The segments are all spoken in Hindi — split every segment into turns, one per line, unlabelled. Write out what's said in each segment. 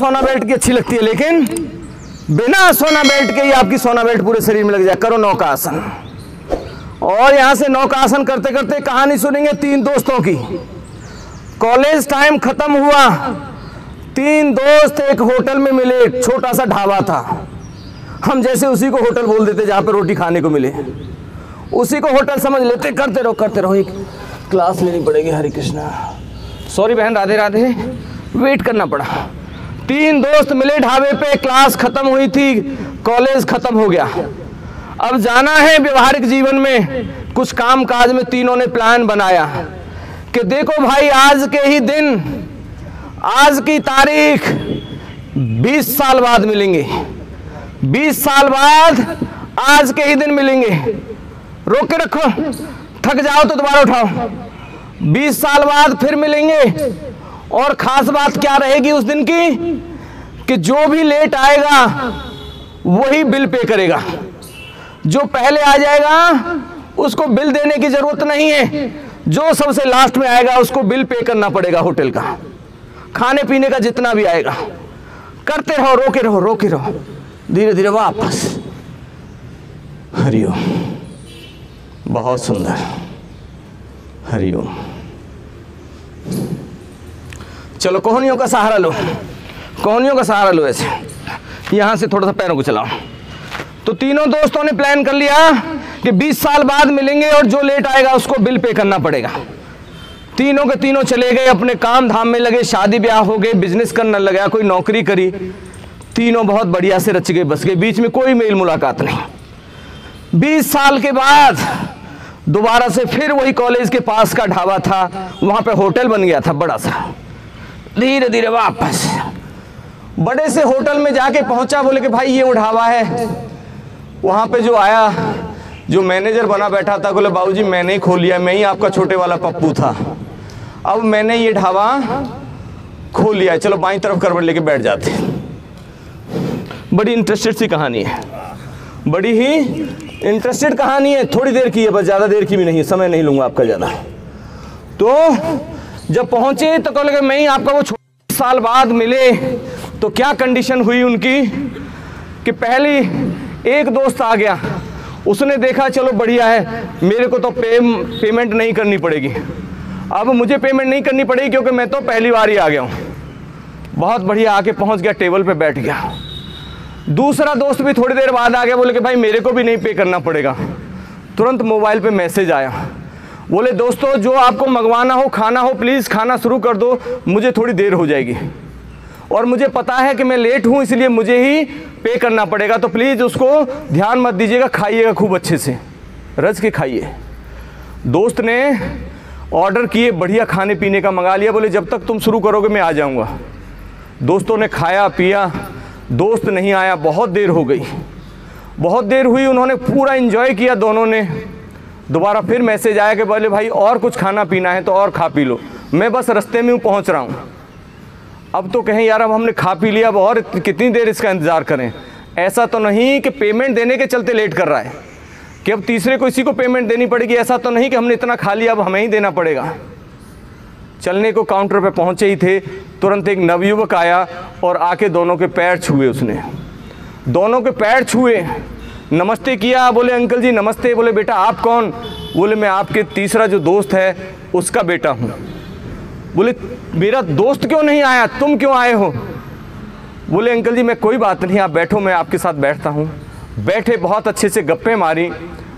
सोना बेल्ट की अच्छी लगती है, लेकिन बिना सोना बेल्ट के ही आपकी सोना बेल्ट पूरे शरीर में लग जाए। करो नौकासन। और यहां से नौकासन करते करते कहानी सुनेंगे 3 दोस्तों की। कॉलेज टाइम खत्म हुआ, 3 दोस्त एक होटल में मिले, छोटा सा ढाबा था, हम जैसे उसी को होटल बोल देते जहां पे रोटी खाने को मिले, उसी को होटल समझ लेते। करते रहो, एक क्लास लेनी पड़ेगी। हरे कृष्णा, सॉरी बहन, राधे राधे, वेट करना पड़ा। 3 दोस्त मिले ढाबे पे, क्लास खत्म हुई थी, कॉलेज खत्म हो गया, अब जाना है व्यवहारिक जीवन में, कुछ काम काज में। तीनों ने प्लान बनाया कि देखो भाई, आज के ही दिन, आज की तारीख 20 साल बाद मिलेंगे, 20 साल बाद आज के ही दिन मिलेंगे। रोक के रखो, थक जाओ तो दोबारा उठाओ। 20 साल बाद फिर मिलेंगे। और खास बात क्या रहेगी उस दिन की कि जो भी लेट आएगा वही बिल पे करेगा, जो पहले आ जाएगा उसको बिल देने की जरूरत नहीं है, जो सबसे लास्ट में आएगा उसको बिल पे करना पड़ेगा होटल का, खाने पीने का जितना भी आएगा। करते रहो, रोके रहो, धीरे धीरे वापस। हरिओम, बहुत सुंदर, हरिओम। चलो कोहनियों का सहारा लो, कोहनियों का सहारा लो। ऐसे यहां से थोड़ा सा पैरों को चलाओ। तो तीनों दोस्तों ने प्लान कर लिया कि 20 साल बाद मिलेंगे और जो लेट आएगा उसको बिल पे करना पड़ेगा। तीनों के तीनों चले गए, अपने काम धाम में लगे, शादी ब्याह हो गए, बिजनेस करने लगा, कोई नौकरी करी। तीनों बहुत बढ़िया से रच गए, बस गए, बीच में कोई मेल मुलाकात नहीं। 20 साल के बाद दोबारा से फिर वही कॉलेज के पास का ढाबा था, वहां पे होटल बन गया था बड़ा सा। धीरे धीरे वापस बड़े से होटल में जाके पहुंचा, बोले कि भाई ये वो ढाबा है। वहां पे जो आया, जो मैनेजर बना बैठा था, बोले बाबूजी मैंने ही खोल लिया, मैं ही आपका छोटे वाला पप्पू था, अब मैंने ये ढाबा खोल लिया, चलो बाईं तरफ करवट लेके बैठ जाते। बड़ी इंटरेस्टेड सी कहानी है, बड़ी ही इंटरेस्टेड कहानी है। थोड़ी देर की है बस, ज़्यादा देर की भी नहीं है, समय नहीं लूँगा आपका ज़्यादा। तो जब पहुँचे तो कह लगे मैं ही आपका वो 20 साल बाद मिले। तो क्या कंडीशन हुई उनकी कि पहली एक दोस्त आ गया, उसने देखा चलो बढ़िया है, मेरे को तो पेमेंट नहीं करनी पड़ेगी, अब मुझे पेमेंट नहीं करनी पड़ेगी क्योंकि मैं तो पहली बार ही आ गया हूँ। बहुत बढ़िया, आके पहुँच गया, टेबल पे बैठ गया। दूसरा दोस्त भी थोड़ी देर बाद आ गया, बोले कि भाई मेरे को भी नहीं पे करना पड़ेगा। तुरंत मोबाइल पे मैसेज आया, बोले दोस्तों जो आपको मंगवाना हो, खाना हो, प्लीज़ खाना शुरू कर दो, मुझे थोड़ी देर हो जाएगी और मुझे पता है कि मैं लेट हूँ, इसलिए मुझे ही पे करना पड़ेगा, तो प्लीज़ उसको ध्यान मत दीजिएगा, खाइएगा खूब अच्छे से, रज के खाइए। दोस्त ने ऑर्डर किए, बढ़िया खाने पीने का मंगा लिया, बोले जब तक तुम शुरू करोगे मैं आ जाऊँगा। दोस्तों ने खाया पिया, दोस्त नहीं आया, बहुत देर हो गई, बहुत देर हुई, उन्होंने पूरा एंजॉय किया दोनों ने। दोबारा फिर मैसेज आया कि बोले भाई और कुछ खाना पीना है तो और खा पी लो, मैं बस रास्ते में हूँ, पहुँच रहा हूँ। अब तो कहें यार अब हमने खा पी लिया, अब और कितनी देर इसका इंतज़ार करें। ऐसा तो नहीं कि पेमेंट देने के चलते लेट कर रहा है कि अब तीसरे को इसी को पेमेंट देनी पड़ेगी, ऐसा तो नहीं कि हमने इतना खा लिया अब हमें ही देना पड़ेगा। चलने को काउंटर पे पहुँचे ही थे, तुरंत एक नवयुवक आया और आके दोनों के पैर छुए, उसने दोनों के पैर छुए, नमस्ते किया। बोले अंकल जी नमस्ते। बोले बेटा आप कौन? बोले मैं आपके तीसरा जो दोस्त है उसका बेटा हूँ। बोले मेरा दोस्त क्यों नहीं आया, तुम क्यों आए हो? बोले अंकल जी मैं कोई बात नहीं, आप बैठो, मैं आपके साथ बैठता हूँ। बैठे, बहुत अच्छे से गप्पे मारी।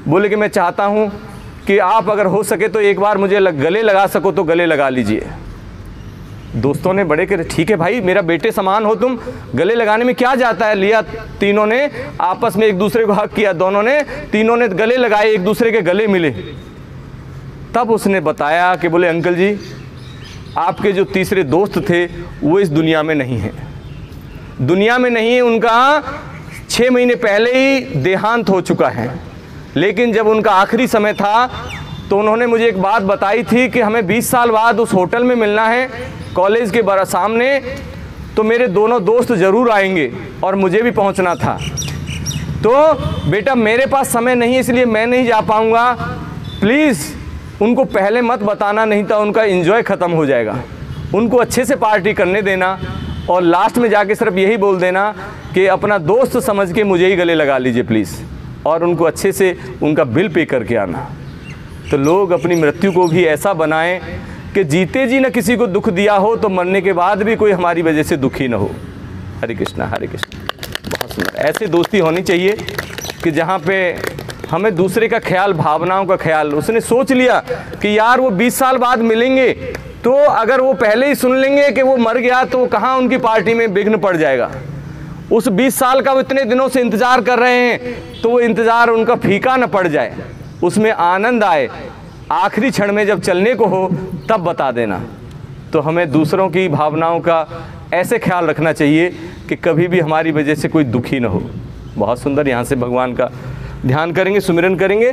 बोले कि मैं चाहता हूँ कि आप अगर हो सके तो एक बार मुझे गले लगा सको तो गले लगा लीजिए। दोस्तों ने बड़े के ठीक है भाई, मेरा बेटे समान हो तुम, गले लगाने में क्या जाता है। लिया, तीनों ने आपस में एक दूसरे को हक किया, दोनों ने, तीनों ने गले लगाए, एक दूसरे के गले मिले। तब उसने बताया कि बोले अंकल जी आपके जो तीसरे दोस्त थे वो इस दुनिया में नहीं है, दुनिया में नहीं है, उनका 6 महीने पहले ही देहांत हो चुका है। लेकिन जब उनका आखिरी समय था तो उन्होंने मुझे एक बात बताई थी कि हमें 20 साल बाद उस होटल में मिलना है कॉलेज के बड़ा सामने, तो मेरे दोनों दोस्त ज़रूर आएंगे और मुझे भी पहुंचना था। तो बेटा मेरे पास समय नहीं है इसलिए मैं नहीं जा पाऊंगा, प्लीज़ उनको पहले मत बताना, नहीं तो उनका एंजॉय ख़त्म हो जाएगा। उनको अच्छे से पार्टी करने देना
और लास्ट में जाके सिर्फ यही बोल देना कि अपना दोस्त समझ के मुझे ही गले लगा लीजिए प्लीज़, और उनको अच्छे से उनका बिल पे करके आना। तो लोग अपनी मृत्यु को भी ऐसा बनाएं कि जीते जी न किसी को दुख दिया हो तो मरने के बाद भी कोई हमारी वजह से दुखी न हो। हरे कृष्णा हरे कृष्णा। बहुत सुंदर, ऐसी दोस्ती होनी चाहिए कि जहाँ पे हमें दूसरे का ख्याल, भावनाओं का ख्याल, उसने सोच लिया कि यार वो 20 साल बाद मिलेंगे, तो अगर वो पहले ही सुन लेंगे कि वो मर गया तो कहाँ उनकी पार्टी में विघ्न पड़ जाएगा। उस 20 साल का वो इतने दिनों से इंतज़ार कर रहे हैं, तो वो इंतज़ार उनका फीका न पड़ जाए, उसमें आनंद आए। आखिरी क्षण में जब चलने को हो तब बता देना। तो हमें दूसरों की भावनाओं का ऐसे ख्याल रखना चाहिए कि कभी भी हमारी वजह से कोई दुखी न हो। बहुत सुंदर। यहाँ से भगवान का ध्यान करेंगे, सुमिरन करेंगे।